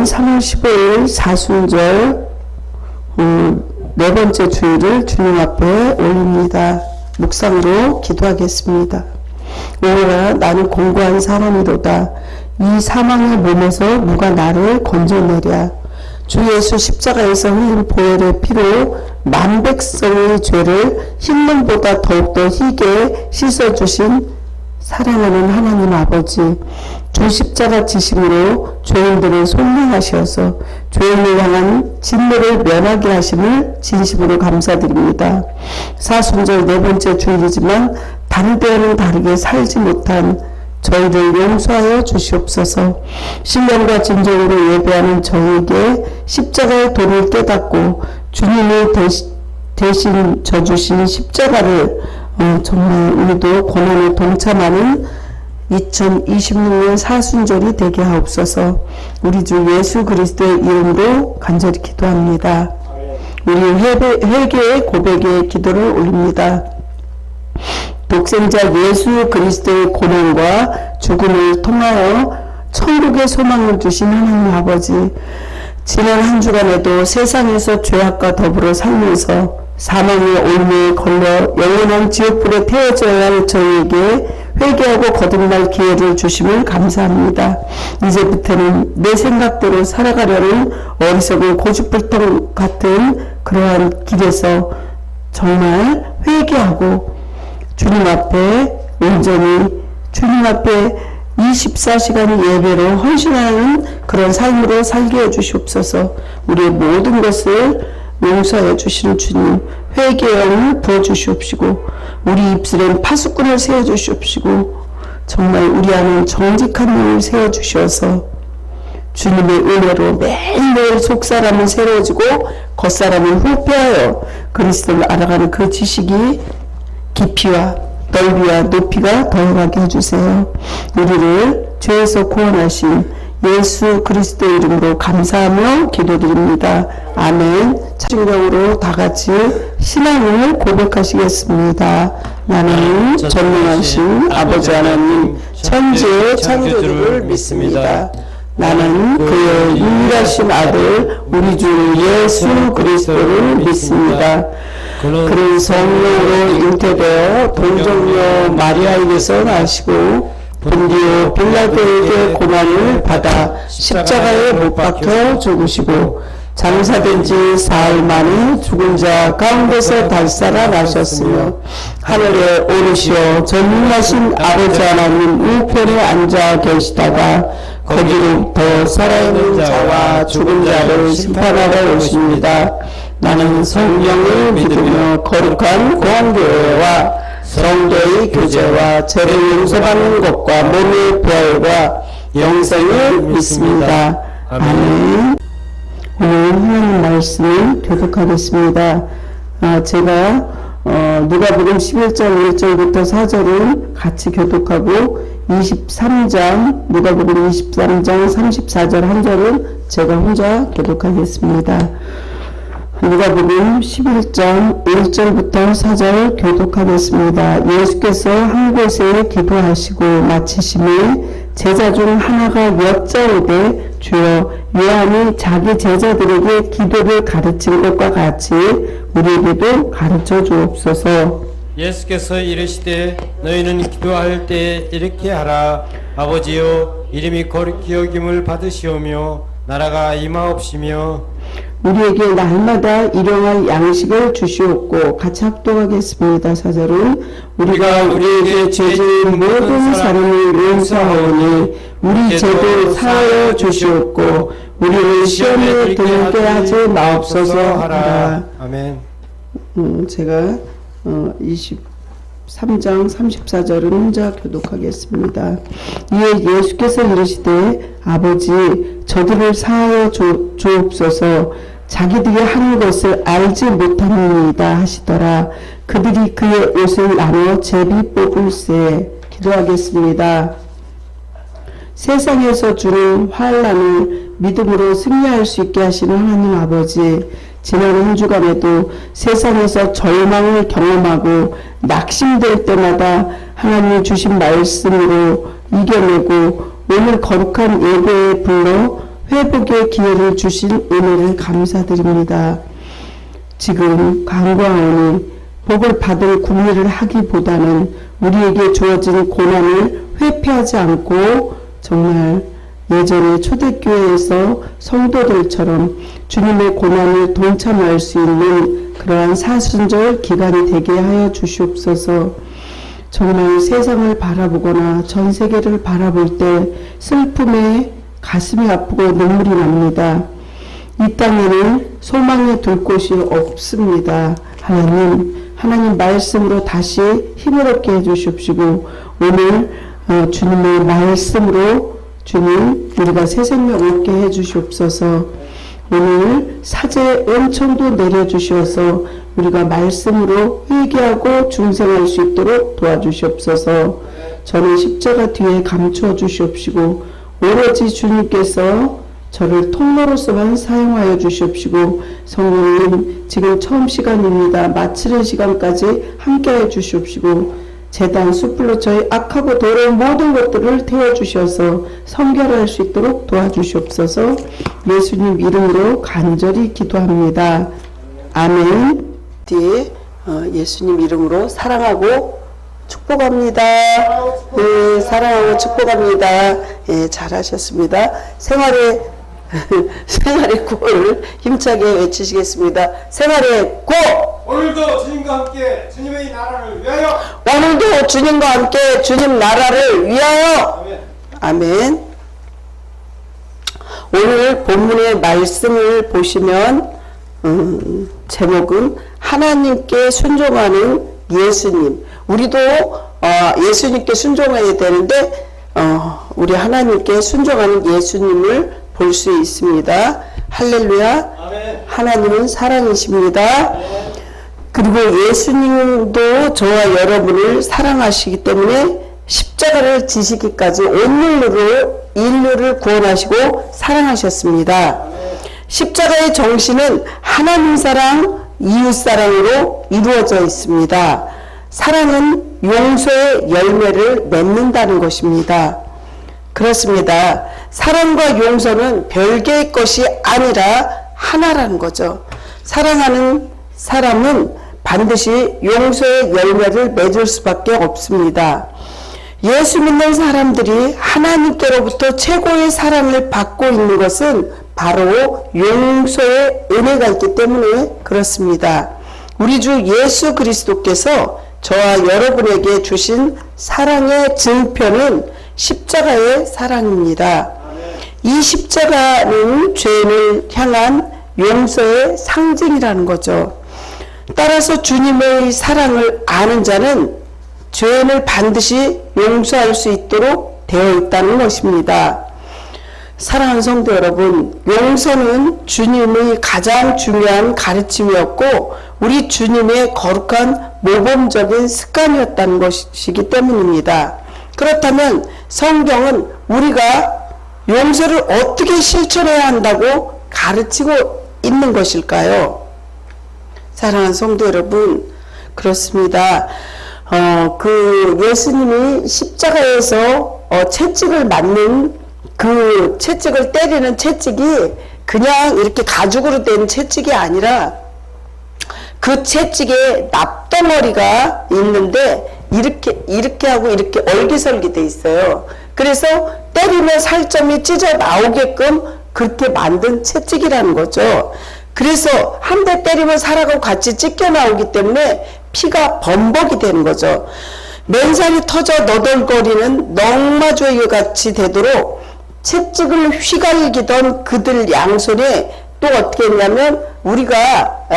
3월 15일 사순절 네 번째 주일을 주님 앞에 올립니다. 묵상으로 기도하겠습니다. 오늘아 나는 공고한 사람이로다. 이 사망의 몸에서 누가 나를 건져내랴. 주 예수 십자가에서 흘린 보혈의 피로 만백성의 죄를 흰물보다 더욱더 희게 씻어주신 사랑하는 하나님 아버지, 주 십자가 지심으로 죄인들을 속량하셔서 죄인을 향한 진노를 면하게 하심을 진심으로 감사드립니다. 사순절 네 번째 주일이지만 다른 때와는 다르게 살지 못한 저희를 용서하여 주시옵소서. 신령과 진정으로 예배하는 저희에게 십자가의 도를 깨닫고 주님이 대신 져주신 십자가를 정말 우리도 고난에 동참하는 2026년 사순절이 되게 하옵소서. 우리 주 예수 그리스도의 이름으로 간절히 기도합니다. 우리 회개의 고백의 기도를 올립니다. 독생자 예수 그리스도의 고난과 죽음을 통하여 천국의 소망을 주신 하나님 아버지, 지난 한 주간에도 세상에서 죄악과 더불어 살면서 사망의 올무에 걸려 영원한 지옥불에 태워져야 할 저희에게 회개하고 거듭날 기회를 주심을 감사합니다. 이제부터는 내 생각대로 살아가려는 어리석은 고집불통 같은 그러한 길에서 정말 회개하고 주님 앞에 온전히 주님 앞에 24시간 예배로 헌신하는 그런 삶으로 살게 해주시옵소서. 우리의 모든 것을 용서해 주시는 주님, 회개의 영을 부어주시옵시고 우리 입술엔 파수꾼을 세워주시옵시고 정말 우리 안에 정직한 영을 세워주셔서 주님의 은혜로 매일매일 속사람은 새로워지고 겉사람은 후패하여 그리스도를 알아가는 그 지식이 깊이와 넓이와 높이가 더해가게 해주세요. 우리를 죄에서 구원하신 예수 그리스도 이름으로 감사하며 기도드립니다. 아멘. 찬양으로 다같이 신앙을 고백하시겠습니다. 나는 전능하신 아버지 하나님 천지의 창조주를 믿습니다. 나는 그의 유일하신 아들 우리 주 예수 그리스도를 믿습니다. 그는 성령으로 잉태되어 동정녀 마리아에게서 나시고 본디오 빌라도에게 고난을 받아 십자가에 못 박혀 죽으시고 장사된 지 사흘 만에 죽은 자 가운데서 다시 살아나셨으며 하늘에 오르시어 전능하신 아버지 하나님 우편에 앉아 계시다가 거기로부터 살아있는 자와 죽은 자를 심판하러 오십니다. 나는 성령을 믿으며 거룩한 공교회와 성도의 교제와 죄를 용서받는 것과 몸의 부활과 영생을 믿습니다. 아멘. 오늘 하나님 말씀을 교독하겠습니다. 제가 누가복음 11장 1절부터 4절은 같이 교독하고 23장 누가복음 23장 34절 한 절은 제가 혼자 교독하겠습니다. 누가복음 11장 1절부터 4절 교독하겠습니다. 예수께서 한 곳에 기도하시고 마치심에 제자 중 하나가 여짜오되 주여 요한이 자기 제자들에게 기도를 가르친 것과 같이 우리에게도 가르쳐 주옵소서. 예수께서 이르시되 너희는 기도할 때 이렇게 하라. 아버지여 이름이 거룩히 여김을 받으시오며 나라가 임하옵시며 우리에게 날마다 일용할 양식을 주시옵고 같이 합독하겠습니다. 4절은 우리가 우리에게 죄지은 모든 사람을 용서하오니 우리 죄도 사하여 주시옵고 우리를 시험에 들게 하지 마옵소서 하라. 아멘. 제가 23장 34절은 혼자 교독하겠습니다. 이에 예수께서 이르시되 아버지 저들을 사하여 주옵소서. 자기들이 하는 것을 알지 못하느니이다 하시더라. 그들이 그의 옷을 나누어 제비 뽑을세. 기도하겠습니다. 세상에서 주는 환난을 믿음으로 승리할 수 있게 하시는 하나님 아버지, 지난 한 주간에도 세상에서 절망을 경험하고 낙심될 때마다 하나님 주신 말씀으로 이겨내고 오늘 거룩한 예배에 불러 회복의 기회를 주신 은혜를 감사드립니다. 지금 간구하오니 복을 받을 궁리를 하기보다는 우리에게 주어진 고난을 회피하지 않고 정말 예전에 초대교회에서 성도들처럼 주님의 고난을 동참할 수 있는 그러한 사순절 기간이 되게 하여 주시옵소서. 정말 세상을 바라보거나 전 세계를 바라볼 때 슬픔에 가슴이 아프고 눈물이 납니다. 이 땅에는 소망에 둘 곳이 없습니다. 하나님 말씀으로 다시 힘을 얻게 해주십시고 오늘 주님의 말씀으로 주님 우리가 새 생명 얻게 해주시옵소서. 오늘 사제 은총도 내려주셔서 우리가 말씀으로 회개하고 중생할 수 있도록 도와주시옵소서. 저는 십자가 뒤에 감추어 주시옵시고 오로지 주님께서 저를 통로로서만 사용하여 주시옵시고 성령님 지금 처음 시간입니다. 마치는 시간까지 함께해 주시옵시고 재단 숲으로 저희 악하고 더러운 모든 것들을 태워주셔서 성결할 수 있도록 도와주시옵소서. 예수님 이름으로 간절히 기도합니다. 아멘. 뒤에 예수님 이름으로 사랑하고 축복합니다. 네, 사랑하고 축복합니다. 예, 잘하셨습니다. 생활의 구호를 힘차게 외치시겠습니다. 생활의 구호! 오늘도 주님과 함께 주님의 나라를 위하여. 오늘도 주님과 함께 주님 나라를 위하여. 아멘. 오늘 본문의 말씀을 보시면 제목은 하나님께 순종하는 예수님. 우리도 예수님께 순종해야 되는데 우리 하나님께 순종하는 예수님을 볼 수 있습니다. 할렐루야. 아멘. 하나님은 사랑이십니다. 그리고 예수님도 저와 여러분을 사랑하시기 때문에 십자가를 지시기까지 온 인류를 구원하시고 사랑하셨습니다. 십자가의 정신은 하나님 사랑, 이웃 사랑으로 이루어져 있습니다. 사랑은 용서의 열매를 맺는다는 것입니다. 그렇습니다. 사랑과 용서는 별개의 것이 아니라 하나라는 거죠. 사랑하는 사람은 반드시 용서의 열매를 맺을 수밖에 없습니다. 예수 믿는 사람들이 하나님께로부터 최고의 사랑을 받고 있는 것은 바로 용서의 은혜가 있기 때문에 그렇습니다. 우리 주 예수 그리스도께서 저와 여러분에게 주신 사랑의 증표는 십자가의 사랑입니다. 이 십자가는 죄인을 향한 용서의 상징이라는 거죠. 따라서 주님의 사랑을 아는 자는 죄인을 반드시 용서할 수 있도록 되어 있다는 것입니다. 사랑하는 성도 여러분, 용서는 주님의 가장 중요한 가르침이었고 우리 주님의 거룩한 모범적인 습관이었다는 것이기 때문입니다. 그렇다면 성경은 우리가 용서를 어떻게 실천해야 한다고 가르치고 있는 것일까요? 사랑하는 성도 여러분, 그렇습니다. 예수님이 십자가에서 채찍을 맞는 그 채찍을 때리는 채찍이 그냥 이렇게 가죽으로 된 채찍이 아니라 그 채찍에 납덩어리가 있는데 이렇게 하고 이렇게 얼기설기 돼 있어요. 그래서 때리면 살점이 찢어 나오게끔 그렇게 만든 채찍이라는 거죠. 그래서 한 대 때리면 살하고 같이 찢겨 나오기 때문에 피가 범벅이 되는 거죠. 맨살이 터져 너덜거리는 넝마조개 같이 되도록 채찍을 휘갈기던 그들 양손에 또 어떻게 했냐면 우리가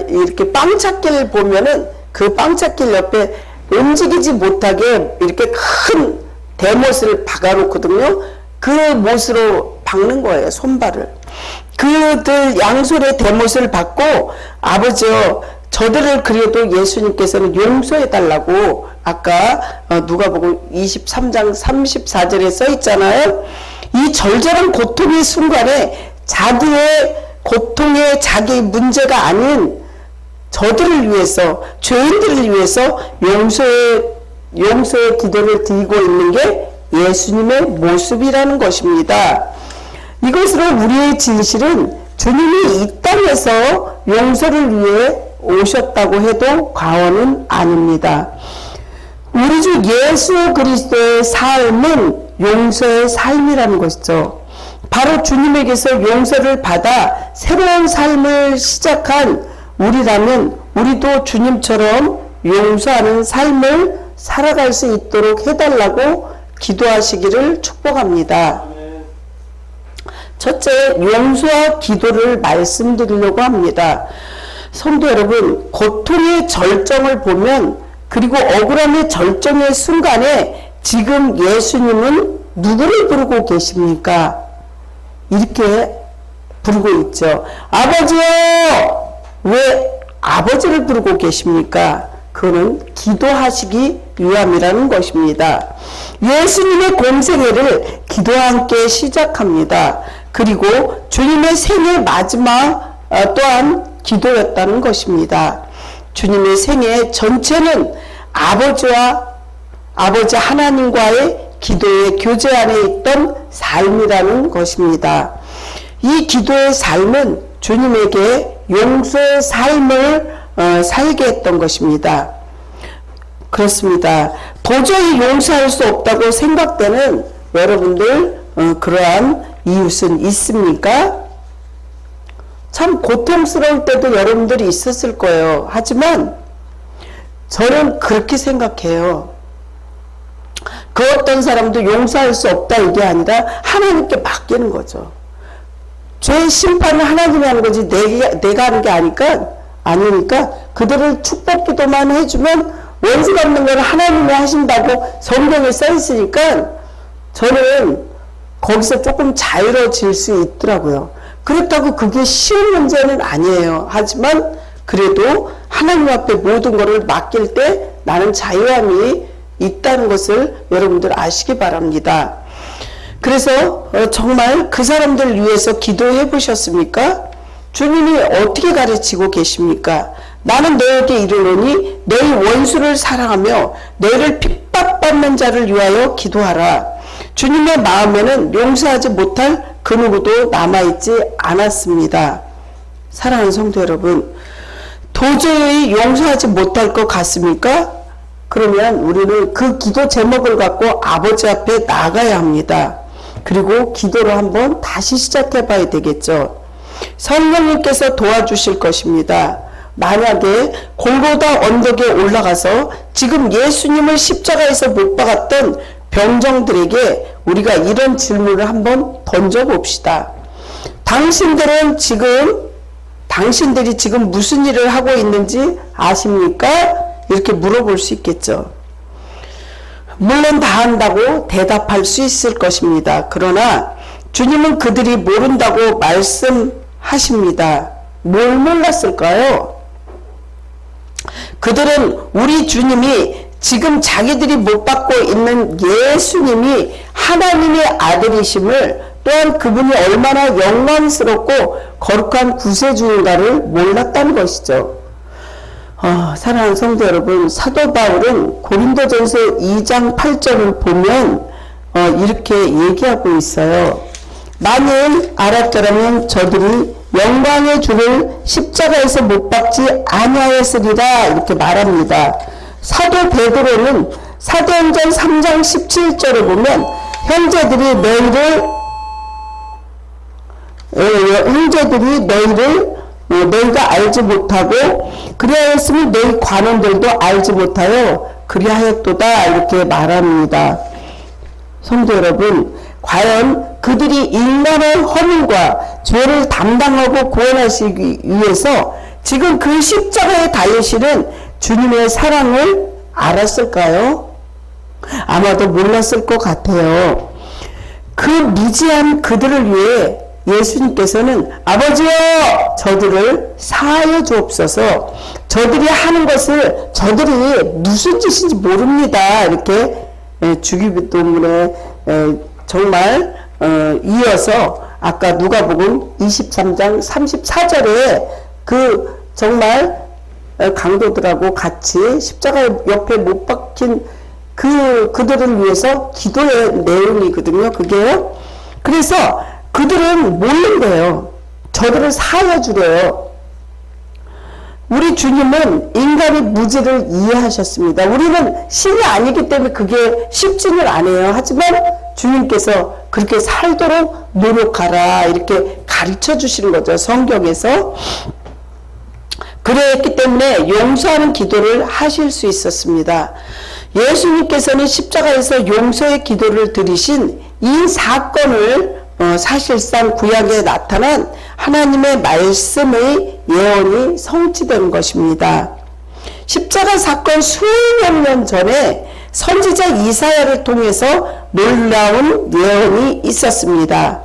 이렇게 빵찻길 보면은 그 빵찻길 옆에 움직이지 못하게 이렇게 큰 대못을 박아놓거든요. 그 못으로 박는 거예요, 손발을. 그들 양손에 대못을 박고 아버지여 저들을 그래도 예수님께서는 용서해 달라고 아까 누가복음 23장 34절에 써 있잖아요. 이 절절한 고통의 순간에 자기의 고통에 자기 문제가 아닌 저들을 위해서 죄인들을 위해서 용서의 기도를 드리고 있는 게 예수님의 모습이라는 것입니다. 이것으로 우리의 진실은 주님이 이 땅에서 용서를 위해 오셨다고 해도 과언은 아닙니다. 우리 주 예수 그리스도의 삶은 용서의 삶이라는 것이죠. 바로 주님에게서 용서를 받아 새로운 삶을 시작한 우리라면 우리도 주님처럼 용서하는 삶을 살아갈 수 있도록 해달라고 기도하시기를 축복합니다. 첫째, 용서와 기도를 말씀드리려고 합니다. 성도 여러분, 고통의 절정을 보면 그리고 억울함의 절정의 순간에 지금 예수님은 누구를 부르고 계십니까? 이렇게 부르고 있죠. 아버지요! 왜 아버지를 부르고 계십니까? 그거는 기도하시기 위함이라는 것입니다. 예수님의 공생애를 기도와 함께 시작합니다. 그리고 주님의 생애 마지막 또한 기도였다는 것입니다. 주님의 생애 전체는 아버지 하나님과의 기도의 교제 안에 있던 삶이라는 것입니다. 이 기도의 삶은 주님에게 용서의 삶을 살게 했던 것입니다. 그렇습니다. 도저히 용서할 수 없다고 생각되는 여러분들 그러한 이웃은 있습니까? 참 고통스러울 때도 여러분들이 있었을 거예요. 하지만 저는 그렇게 생각해요. 그 어떤 사람도 용서할 수 없다 이게 아니라 하나님께 맡기는 거죠. 죄의 심판은 하나님이 하는 거지 내가 하는 게 아니니까 그들을 축복 기도만 해주면 원수 갚는 건 하나님이 하신다고 성경에 써 있으니까 저는 거기서 조금 자유로워질 수 있더라고요. 그렇다고 그게 쉬운 문제는 아니에요. 하지만 그래도 하나님 앞에 모든 것을 맡길 때 나는 자유함이 있다는 것을 여러분들 아시기 바랍니다. 그래서 정말 그 사람들 위해서 기도해 보셨습니까? 주님이 어떻게 가르치고 계십니까? 나는 너에게 이르노니 너희 원수를 사랑하며 너희를 핍박받는 자를 위하여 기도하라. 주님의 마음에는 용서하지 못할 그 누구도 남아있지 않았습니다. 사랑하는 성도 여러분, 도저히 용서하지 못할 것 같습니까? 그러면 우리는 그 기도 제목을 갖고 아버지 앞에 나가야 합니다. 그리고 기도를 한번 다시 시작해 봐야 되겠죠. 성령님께서 도와주실 것입니다. 만약에 골고다 언덕에 올라가서 지금 예수님을 십자가에서 못 박았던 병정들에게 우리가 이런 질문을 한번 던져봅시다. 당신들이 지금 무슨 일을 하고 있는지 아십니까? 이렇게 물어볼 수 있겠죠. 물론 다 한다고 대답할 수 있을 것입니다. 그러나 주님은 그들이 모른다고 말씀하십니다. 뭘 몰랐을까요? 그들은 우리 주님이 지금 자기들이 못 받고 있는 예수님이 하나님의 아들이심을 또한 그분이 얼마나 영광스럽고 거룩한 구세주인가를 몰랐다는 것이죠. 사랑하는 성도 여러분, 사도 바울은 고린도전서 2장 8절을 보면 이렇게 얘기하고 있어요. 만일 알았더라면 저들이 영광의 주를 십자가에서 못 박지 아니하였으리라 이렇게 말합니다. 사도 베드로는 사도행전 3장 17절을 보면 형제들이 너희를 너희가 알지 못하고 그리하였으면 너희 관원들도 알지 못하여 그리하였도다 이렇게 말합니다. 성도 여러분, 과연 그들이 인간의 허물과 죄를 담당하고 구원하시기 위해서 지금 그 십자가에 달리시는 주님의 사랑을 알았을까요? 아마도 몰랐을 것 같아요. 그 미지한 그들을 위해 예수님께서는 아버지여 저들을 사하여 주옵소서, 저들이 하는 것을 저들이 무슨 짓인지 모릅니다. 이렇게 주기도문에 정말 이어서 아까 누가복음 23장 34절에 그 정말 강도들하고 같이 십자가 옆에 못 박힌 그들을 위해서 기도의 내용이거든요. 그게요. 그래서 그들은 모른 거예요. 저들을 사여주래요. 우리 주님은 인간의 무지를 이해하셨습니다. 우리는 신이 아니기 때문에 그게 쉽지는 않아요. 하지만 주님께서 그렇게 살도록 노력하라 이렇게 가르쳐 주시는 거죠. 성경에서. 그랬기 때문에 용서하는 기도를 하실 수 있었습니다. 예수님께서는 십자가에서 용서의 기도를 드리신 이 사건을 사실상 구약에 나타난 하나님의 말씀의 예언이 성취된 것입니다. 십자가 사건 수백 년 전에 선지자 이사야를 통해서 놀라운 예언이 있었습니다.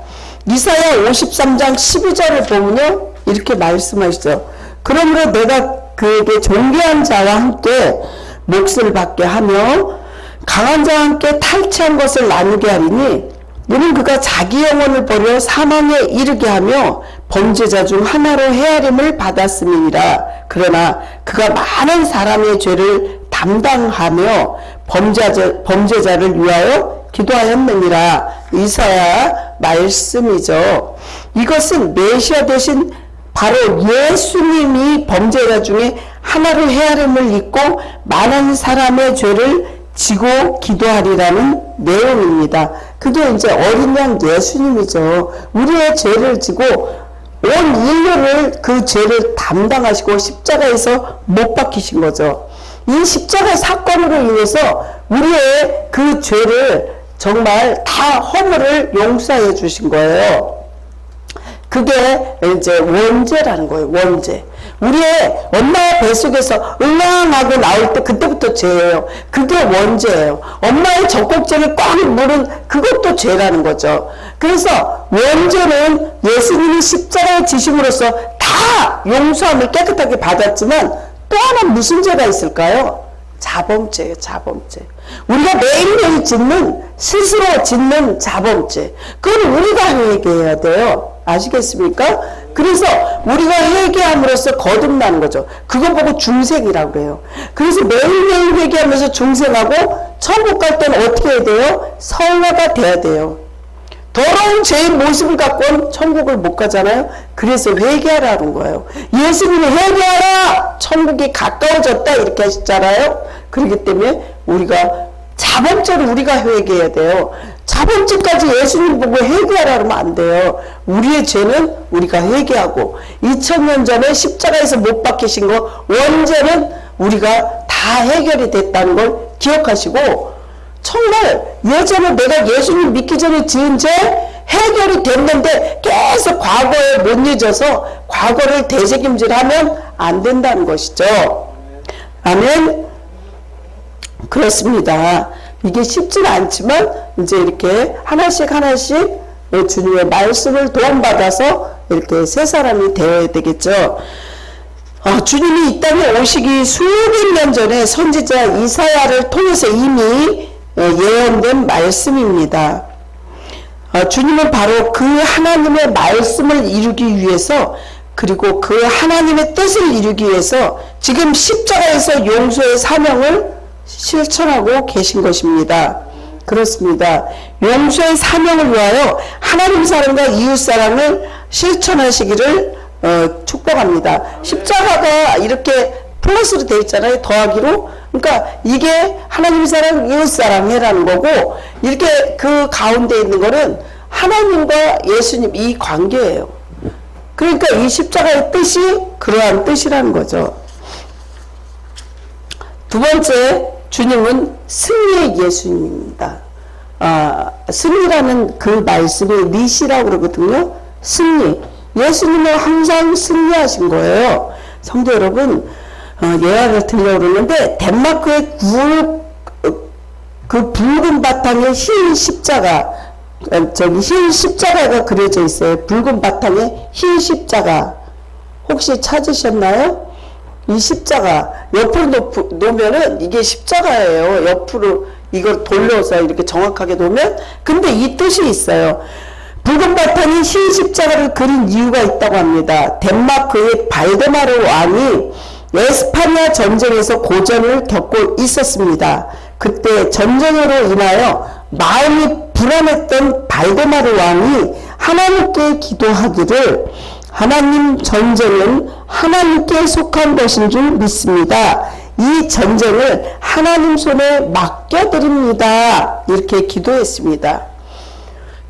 이사야 53장 12절을 보면요, 이렇게 말씀하시죠. 그러므로 내가 그에게 존귀한 자와 함께 몫을 받게 하며 강한 자와 함께 탈취한 것을 나누게 하리니 이는 그가 자기 영혼을 버려 사망에 이르게 하며 범죄자 중 하나로 헤아림을 받았음이니라. 그러나 그가 많은 사람의 죄를 담당하며 범죄자를 위하여 기도하였느니라. 이사야 말씀이죠. 이것은 메시아 되신 바로 예수님이 범죄자 중에 하나로 헤아림을 입고 많은 사람의 죄를 지고 기도하리라는 내용입니다. 그게 이제 어린 양 예수님이죠. 우리의 죄를 지고 온 인류를 그 죄를 담당하시고 십자가에서 못 박히신 거죠. 이 십자가 사건으로 인해서 우리의 그 죄를 정말 다 허물을 용서해 주신 거예요. 그게 이제 원죄라는 거예요. 원죄. 우리의 엄마의 뱃속에서 응앙하고 나올 때 그때부터 죄예요. 그게 원죄예요. 엄마의 젖꼭지를 꽉 물은 그것도 죄라는 거죠. 그래서 원죄는 예수님이 십자가에 지심으로써 다 용서함을 깨끗하게 받았지만 또 하나 무슨 죄가 있을까요? 자범죄예요. 자범죄. 우리가 매일매일 스스로 짓는 자범죄. 그건 우리가 회개해야 돼요. 아시겠습니까? 그래서 우리가 회개함으로써 거듭나는 거죠. 그거 보고 중생이라고 그래요. 그래서 매일매일 회개하면서 중생하고 천국 갈 때는 어떻게 해야 돼요? 성화가 돼야 돼요. 더러운 죄의 모습을 갖고는 천국을 못 가잖아요. 그래서 회개하라는 거예요. 예수님이 회개하라! 천국이 가까워졌다 이렇게 하셨잖아요. 그렇기 때문에 우리가 자범죄를 우리가 회개해야 돼요. 자범죄까지 예수님 보고 회개하라 그러면 안 돼요. 우리의 죄는 우리가 회개하고 2000년 전에 십자가에서 못 박히신 거 원죄는 우리가 다 해결이 됐다는 걸 기억하시고 정말 예전에 내가 예수님 믿기 전에 지은 죄 해결이 됐는데 계속 과거에 못 잊어서 과거를 되새김질하면 안 된다는 것이죠. 아멘. 그렇습니다. 이게 쉽지는 않지만 이제 이렇게 하나씩 주님의 말씀을 도움받아서 이렇게 새 사람이 되어야 되겠죠. 주님이 이 땅에 오시기 수백 년 전에 선지자 이사야를 통해서 이미 예언된 말씀입니다. 주님은 바로 그 하나님의 말씀을 이루기 위해서 그리고 그 하나님의 뜻을 이루기 위해서 지금 십자가에서 용서의 사명을 실천하고 계신 것입니다. 그렇습니다. 용서의 사명을 위하여 하나님 사랑과 이웃 사랑을 실천하시기를 축복합니다. 십자가가 이렇게 플러스로 되어 있잖아요. 더하기로. 그러니까 이게 하나님 사랑, 이웃 사랑이라는 거고 이렇게 그 가운데 있는 거는 하나님과 예수님 이 관계예요. 그러니까 이 십자가의 뜻이 그러한 뜻이라는 거죠. 두 번째, 주님은 승리의 예수님입니다. 승리라는 그 말씀이 니시라고 그러거든요. 승리. 예수님은 항상 승리하신 거예요. 성도 여러분, 예화를 들려고 그러는데, 덴마크의 그 붉은 바탕에 흰 십자가, 흰 십자가가 그려져 있어요. 붉은 바탕에 흰 십자가. 혹시 찾으셨나요? 이 십자가 옆으로 놓으면은 이게 십자가예요. 옆으로 이걸 돌려서 이렇게 정확하게 놓으면. 근데 이 뜻이 있어요. 붉은 바탕에 흰 십자가를 그린 이유가 있다고 합니다. 덴마크의 발데마르 왕이 에스파냐 전쟁에서 고전을 겪고 있었습니다. 그때 전쟁으로 인하여 마음이 불안했던 발데마르 왕이 하나님께 기도하기를 하나님, 전쟁은 하나님께 속한 것인 줄 믿습니다. 이 전쟁을 하나님 손에 맡겨드립니다. 이렇게 기도했습니다.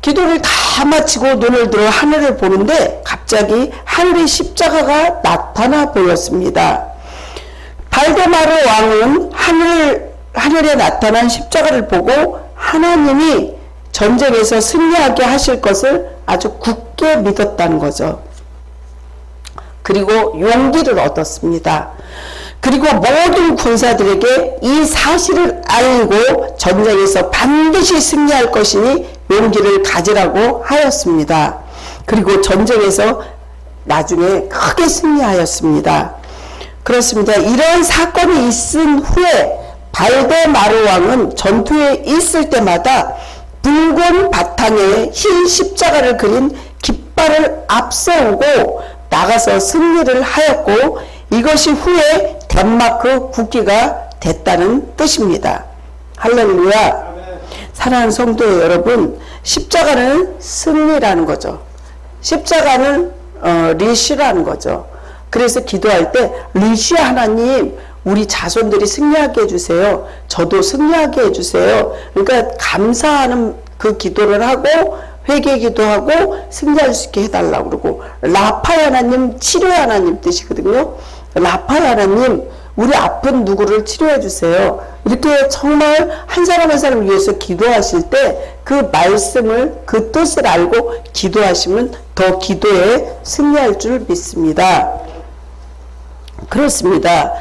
기도를 다 마치고 눈을 들어 하늘을 보는데 갑자기 하늘의 십자가가 나타나 보였습니다. 발데마르 왕은 하늘에 나타난 십자가를 보고 하나님이 전쟁에서 승리하게 하실 것을 아주 굳게 믿었다는 거죠. 그리고 용기를 얻었습니다. 그리고 모든 군사들에게 이 사실을 알고 전쟁에서 반드시 승리할 것이니 용기를 가지라고 하였습니다. 그리고 전쟁에서 나중에 크게 승리하였습니다. 그렇습니다. 이런 사건이 있은 후에 발데마르 왕은 전투에 있을 때마다 붉은 바탕에 흰 십자가를 그린 깃발을 앞세우고 나가서 승리를 하였고 이것이 후에 덴마크 국기가 됐다는 뜻입니다. 할렐루야. 사랑하는 성도 여러분, 십자가는 승리라는 거죠. 십자가는 리시라는 거죠. 그래서 기도할 때 리시 하나님, 우리 자손들이 승리하게 해주세요. 저도 승리하게 해주세요. 그러니까 감사하는 그 기도를 하고 회개 기도하고 승리할 수 있게 해달라고 그러고, 라파의 하나님, 치료의 하나님 뜻이거든요. 라파의 하나님, 우리 아픈 누구를 치료해 주세요. 이렇게 정말 한 사람 한 사람을 위해서 기도하실 때 그 말씀을, 그 뜻을 알고 기도하시면 더 기도에 승리할 줄 믿습니다. 그렇습니다.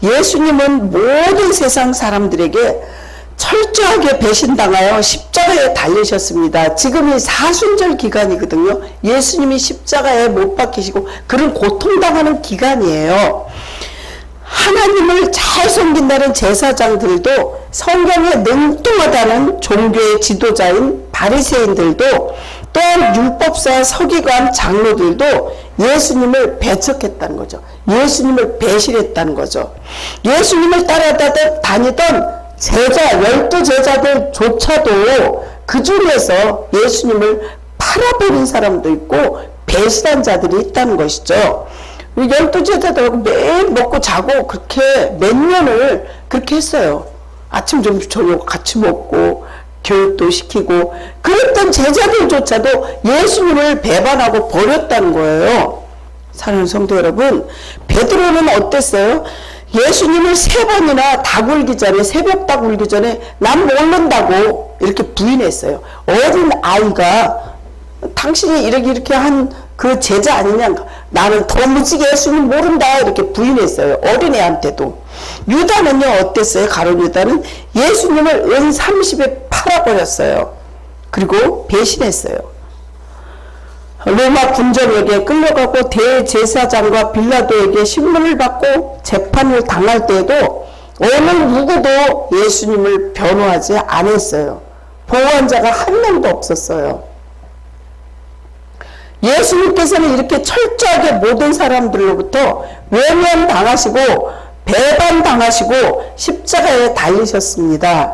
예수님은 모든 세상 사람들에게 철저하게 배신당하여 십자가에 달리셨습니다. 지금이 사순절 기간이거든요. 예수님이 십자가에 못 박히시고 그런 고통당하는 기간이에요. 하나님을 잘 섬긴다는 제사장들도, 성경에 능통하다는 종교의 지도자인 바리새인들도, 또한 율법사, 서기관, 장로들도 예수님을 배척했다는 거죠. 예수님을 배신했다는 거죠. 예수님을 따라다니던 제자, 12제자들조차도 그 중에서 예수님을 팔아버린 사람도 있고 배신한 자들이 있다는 것이죠. 12제자들하고 매일 먹고 자고 그렇게 몇 년을 그렇게 했어요. 아침, 점심, 저녁 같이 먹고 교육도 시키고 그랬던 제자들조차도 예수님을 배반하고 버렸다는 거예요. 사랑하는 성도 여러분, 베드로는 어땠어요? 예수님을 3번이나 닭 울기 전에, 새벽 닭 울기 전에 난 모른다고 이렇게 부인했어요. 어린 아이가 당신이 이렇게 한 그 제자 아니냐, 나는 더 무지개 예수님 모른다 이렇게 부인했어요. 어린애한테도. 유다는요 어땠어요? 가룟 유다는 예수님을 은 30에 팔아버렸어요. 그리고 배신했어요. 로마 군정에게 끌려가고 대제사장과 빌라도에게 신문을 받고 재판을 당할 때에도 어느 누구도 예수님을 변호하지 않았어요. 보호한 자가 한 명도 없었어요. 예수님께서는 이렇게 철저하게 모든 사람들로부터 외면당하시고 배반당하시고 십자가에 달리셨습니다.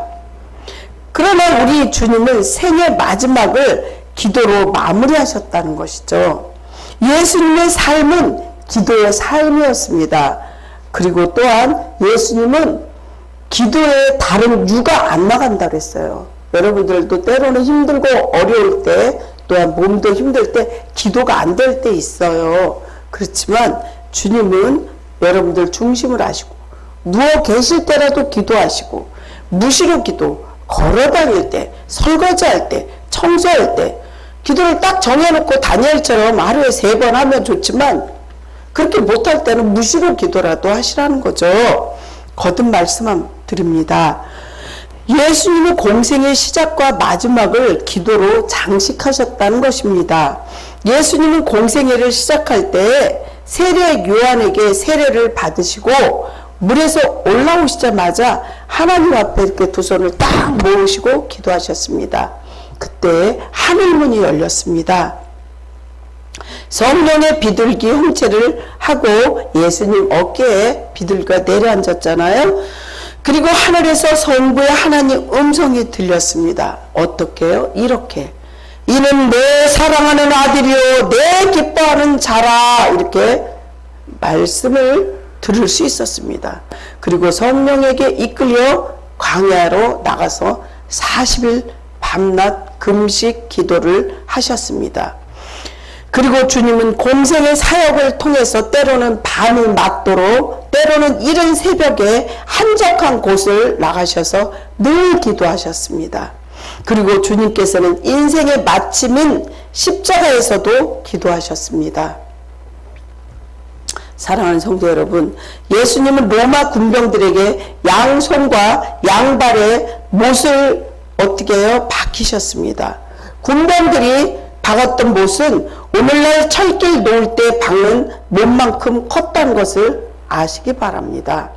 그러나 우리 주님은 생의 마지막을 기도로 마무리하셨다는 것이죠. 예수님의 삶은 기도의 삶이었습니다. 그리고 또한 예수님은 기도에 다른 유가 안 나간다 그랬어요. 여러분들도 때로는 힘들고 어려울 때, 또한 몸도 힘들 때 기도가 안 될 때 있어요. 그렇지만 주님은 여러분들 중심을 아시고 누워 계실 때라도 기도하시고, 무시로 기도, 걸어다닐 때, 설거지할 때, 청소할 때 기도를 딱 정해놓고 다니엘처럼 하루에 3번 하면 좋지만 그렇게 못할 때는 무시로 기도라도 하시라는 거죠. 거듭 말씀 드립니다. 예수님은 공생의 시작과 마지막을 기도로 장식하셨다는 것입니다. 예수님은 공생애를 시작할 때 세례 요한에게 세례를 받으시고 물에서 올라오시자마자 하나님 앞에 이렇게 두 손을 딱 모으시고 기도하셨습니다. 그때 하늘문이 열렸습니다. 성령의 비둘기 형체를 하고 예수님 어깨에 비둘기가 내려앉았잖아요. 그리고 하늘에서 성부의 하나님 음성이 들렸습니다. 어떻게 해요? 이렇게 이는 내 사랑하는 아들이요 내 기뻐하는 자라, 이렇게 말씀을 들을 수 있었습니다. 그리고 성령에게 이끌려 광야로 나가서 40일 밤낮 금식 기도를 하셨습니다. 그리고 주님은 공생의 사역을 통해서 때로는 밤이 맞도록, 때로는 이른 새벽에 한적한 곳을 나가셔서 늘 기도하셨습니다. 그리고 주님께서는 인생의 마침인 십자가에서도 기도하셨습니다. 사랑하는 성도 여러분, 예수님은 로마 군병들에게 양손과 양발에 못을 어떻게 해요? 박히셨습니다. 군병들이 박았던 못은 오늘날 철길 놓을 때 박는 못만큼 컸다는 것을 아시기 바랍니다.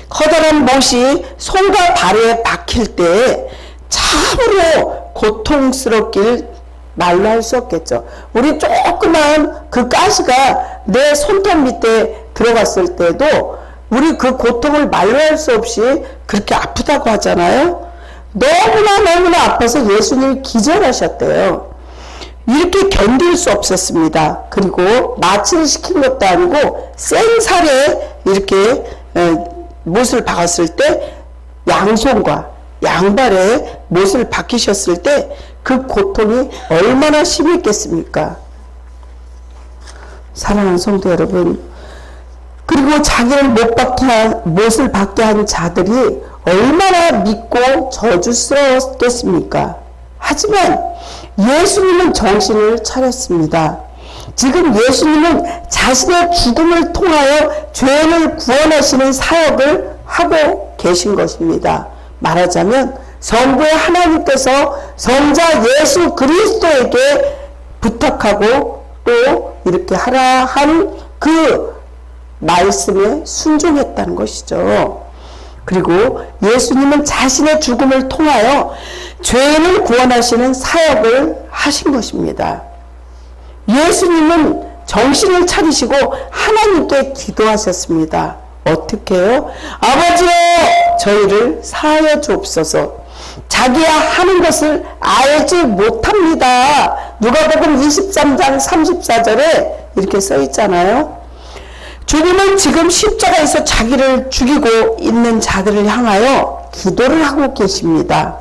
커다란 못이 손과 발에 박힐 때 참으로 고통스럽길 말로 할 수 없겠죠. 우리 조그만 그 가시가 내 손톱 밑에 들어갔을 때도 우리 그 고통을 말로 할 수 없이 그렇게 아프다고 하잖아요. 너무나 아파서 예수님이 기절하셨대요. 이렇게 견딜 수 없었습니다. 그리고 마취를 시킨 것도 아니고 생살에 이렇게 못을 박았을 때 양손과 양발에 못을 박히셨을 때 그 고통이 얼마나 심했겠습니까? 사랑하는 성도 여러분, 그리고 자기를 못을 박게 한 자들이 얼마나 믿고 저주스러웠겠습니까? 하지만 예수님은 정신을 차렸습니다. 지금 예수님은 자신의 죽음을 통하여 죄인을 구원하시는 사역을 하고 계신 것입니다. 말하자면 성부의 하나님께서 성자 예수 그리스도에게 부탁하고 또 이렇게 하라 한 그 말씀에 순종했다는 것이죠. 그리고 예수님은 자신의 죽음을 통하여 죄인을 구원하시는 사역을 하신 것입니다. 예수님은 정신을 차리시고 하나님께 기도하셨습니다. 어떻게 해요? 아버지여, 저희를 사하여 주옵소서. 자기야 하는 것을 알지 못합니다. 누가복음 23장 34절에 이렇게 써 있잖아요. 주님은 지금 십자가에서 자기를 죽이고 있는 자들을 향하여 기도를 하고 계십니다.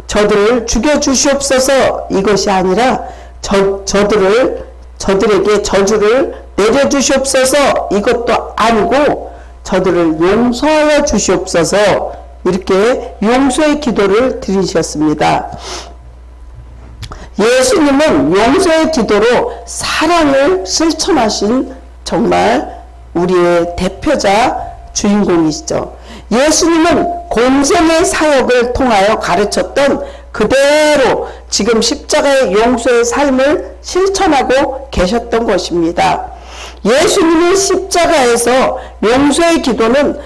저들을 죽여주시옵소서, 이것이 아니라 저들에게 저주를 내려주시옵소서, 이것도 아니고 저들을 용서하여 주시옵소서, 이렇게 용서의 기도를 드리셨습니다. 예수님은 용서의 기도로 사랑을 실천하신 정말 우리의 대표자 주인공이시죠. 예수님은 공생의 사역을 통하여 가르쳤던 그대로 지금 십자가의 용서의 삶을 실천하고 계셨던 것입니다. 예수님의 십자가에서 용서의 기도는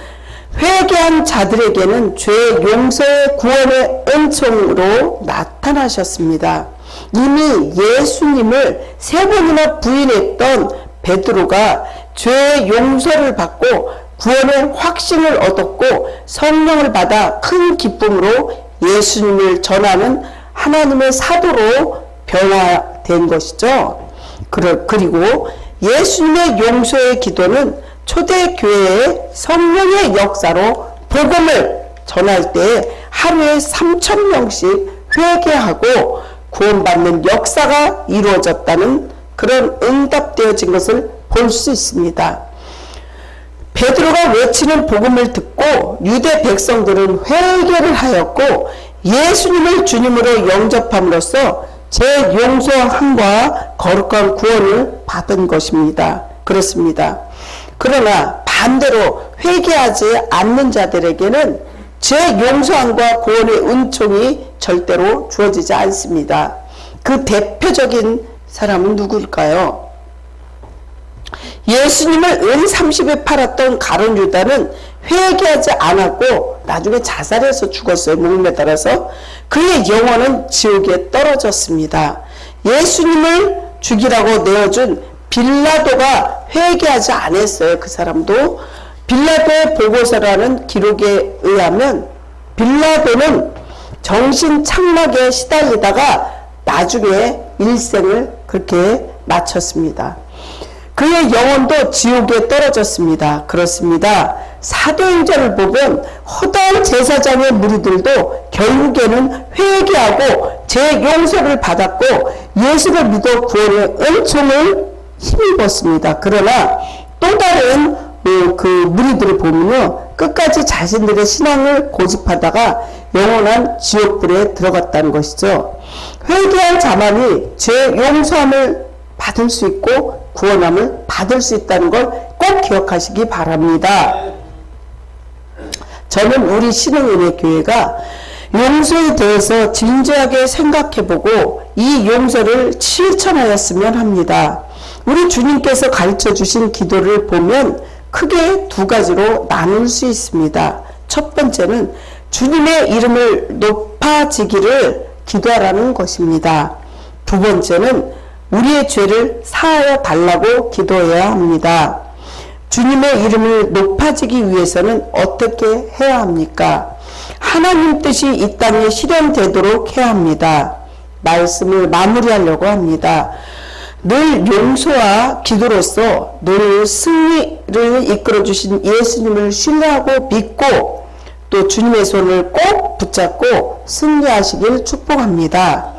회개한 자들에게는 죄 용서의 구원의 은총으로 나타나셨습니다. 이미 예수님을 3번이나 부인했던 베드로가 죄 용서를 받고 구원의 확신을 얻었고 성령을 받아 큰 기쁨으로 예수님을 전하는 하나님의 사도로 변화된 것이죠. 그리고 예수님의 용서의 기도는 초대교회의 성령의 역사로 복음을 전할 때 하루에 3,000명씩 회개하고 구원받는 역사가 이루어졌다는 그런 응답되어진 것을 볼 수 있습니다. 베드로가 외치는 복음을 듣고 유대 백성들은 회개를 하였고 예수님을 주님으로 영접함으로써 제 용서함과 거룩한 구원을 받은 것입니다. 그렇습니다. 그러나 반대로 회개하지 않는 자들에게는 제 용서함과 구원의 은총이 절대로 주어지지 않습니다. 그 대표적인 사람은 누구일까요? 예수님을 은 30에 팔았던 가룟 유다는 회개하지 않았고 나중에 자살해서 죽었어요. 목매달아서. 그의 영혼은 지옥에 떨어졌습니다. 예수님을 죽이라고 내어준 빌라도가 회개하지 않았어요. 그 사람도. 빌라도의 보고서라는 기록에 의하면 빌라도는 정신 착막에 시달리다가 나중에 일생을 그렇게 마쳤습니다. 그의 영혼도 지옥에 떨어졌습니다. 그렇습니다. 사도행전을 보면 허다한 제사장의 무리들도 결국에는 회개하고 죄 용서를 받았고 예수를 믿어 구원의 은총을 힘입었습니다. 그러나 또 다른 그 무리들을 보면요, 끝까지 자신들의 신앙을 고집하다가 영원한 지옥불에 들어갔다는 것이죠. 회개한 자만이 죄 용서함을 받을 수 있고 구원함을 받을 수 있다는 걸 꼭 기억하시기 바랍니다. 저는 우리 신흥은혜교회가 용서에 대해서 진지하게 생각해보고 이 용서를 실천하였으면 합니다. 우리 주님께서 가르쳐 주신 기도를 보면 크게 두 가지로 나눌 수 있습니다. 첫 번째는 주님의 이름을 높아지기를 기도하라는 것입니다. 두 번째는 우리의 죄를 사하여 달라고 기도해야 합니다. 주님의 이름을 높아지기 위해서는 어떻게 해야 합니까? 하나님 뜻이 이 땅에 실현되도록 해야 합니다. 말씀을 마무리하려고 합니다. 늘 용서와 기도로서 늘 승리를 이끌어주신 예수님을 신뢰하고 믿고 또 주님의 손을 꼭 붙잡고 승리하시길 축복합니다.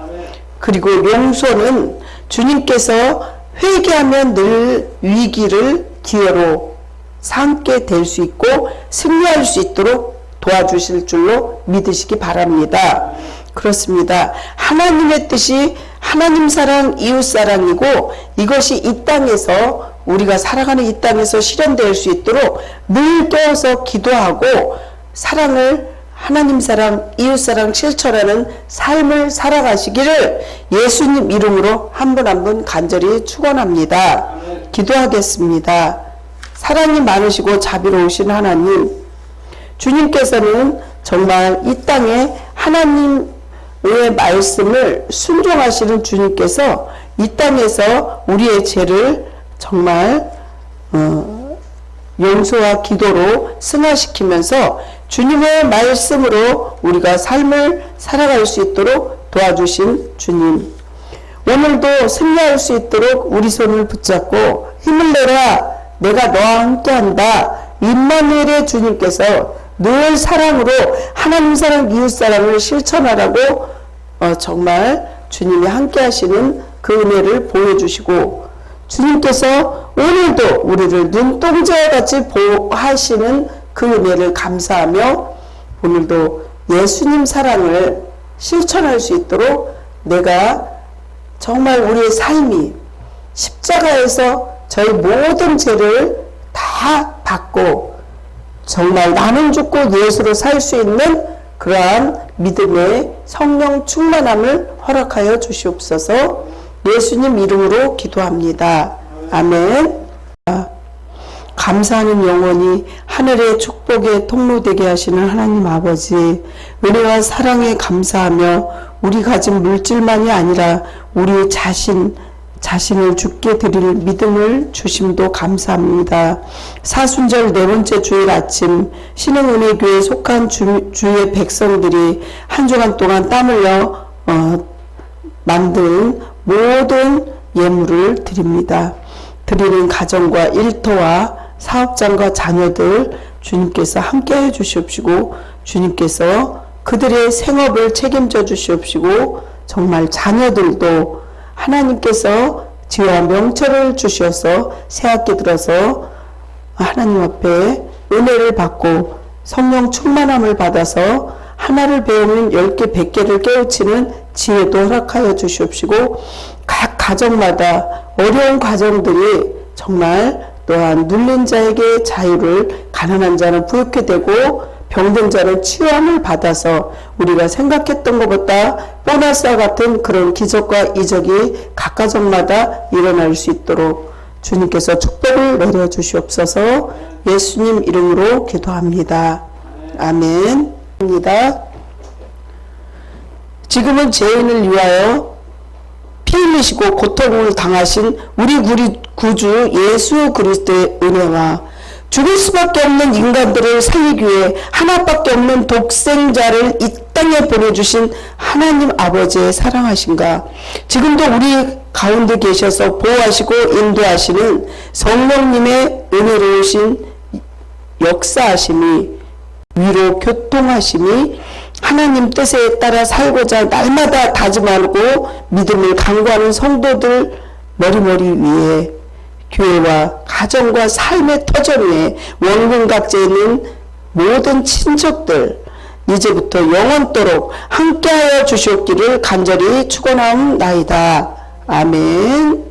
그리고 용서는 주님께서 회개하면 늘 위기를 기회로 삼게 될 수 있고 승리할 수 있도록 도와주실 줄로 믿으시기 바랍니다. 그렇습니다. 하나님의 뜻이 하나님 사랑, 이웃 사랑이고 이것이 이 땅에서 우리가 살아가는 이 땅에서 실현될 수 있도록 늘 깨어서 기도하고 사랑을 하나님 사랑, 이웃 사랑 실천하는 삶을 살아가시기를 예수님 이름으로 한 분 한 분 간절히 축원합니다. 기도하겠습니다. 사랑이 많으시고 자비로우신 하나님, 주님께서는 정말 이 땅에 하나님의 말씀을 순종하시는 주님께서 이 땅에서 우리의 죄를 정말 용서와 기도로 승화시키면서 주님의 말씀으로 우리가 삶을 살아갈 수 있도록 도와주신 주님, 오늘도 승리할 수 있도록 우리 손을 붙잡고 힘을 내라, 내가 너와 함께한다. 임마누엘의 주님께서 늘 사랑으로 하나님 사랑, 이웃 사랑을 실천하라고 정말 주님이 함께 하시는 그 은혜를 보여주시고 주님께서 오늘도 우리를 눈동자와 같이 보호하시는 그 은혜를 감사하며 오늘도 예수님 사랑을 실천할 수 있도록 내가 정말 우리의 삶이 십자가에서 저희 모든 죄를 다 받고 정말 나는 죽고 예수로 살 수 있는 그러한 믿음의 성령 충만함을 허락하여 주시옵소서. 예수님 이름으로 기도합니다. 아멘. 감사하는 영혼이 하늘의 축복의 통로 되게 하시는 하나님 아버지, 은혜와 사랑에 감사하며 우리 가진 물질만이 아니라 우리 자신을 주께 드릴 믿음을 주심도 감사합니다. 사순절 네 번째 주일 아침 신흥은혜교회에 속한 주의 백성들이 한 주간 동안 땀 흘려 만든 모든 예물을 드립니다. 드리는 가정과 일터와 사업장과 자녀들 주님께서 함께해 주시옵시고 주님께서 그들의 생업을 책임져 주시옵시고 정말 자녀들도 하나님께서 지혜와 명철을 주셔서 새학기 들어서 하나님 앞에 은혜를 받고 성령 충만함을 받아서 하나를 배우면 10개, 100개를 깨우치는 지혜도 허락하여 주시옵시고 각 가정마다 어려운 가정들이 정말 또한 눌린 자에게 자유를, 가난한 자는 부유케 되고 병든 자는 치유함을 받아서 우리가 생각했던 것보다 보너스와 같은 그런 기적과 이적이 각 가정마다 일어날 수 있도록 주님께서 축복을 내려 주시옵소서. 예수님 이름으로 기도합니다. 아멘. 입니다. 지금은 죄인을 위하여 피 흘리시고 고통을 당하신 우리 구주 예수 그리스도의 은혜와 죽을 수밖에 없는 인간들을 살리기 위해 하나밖에 없는 독생자를 이 땅에 보내주신 하나님 아버지의 사랑하신가, 지금도 우리 가운데 계셔서 보호하시고 인도하시는 성령님의 은혜로우신 역사하심이, 위로 교통하심이, 하나님 뜻에 따라 살고자 날마다 다짐하고 믿음을 강구하는 성도들 머리머리 위에, 교회와 가정과 삶의 터전에 원근각지에 있는 모든 친척들 이제부터 영원토록 함께하여 주시옵기를 간절히 축원하옵나이다. 아멘.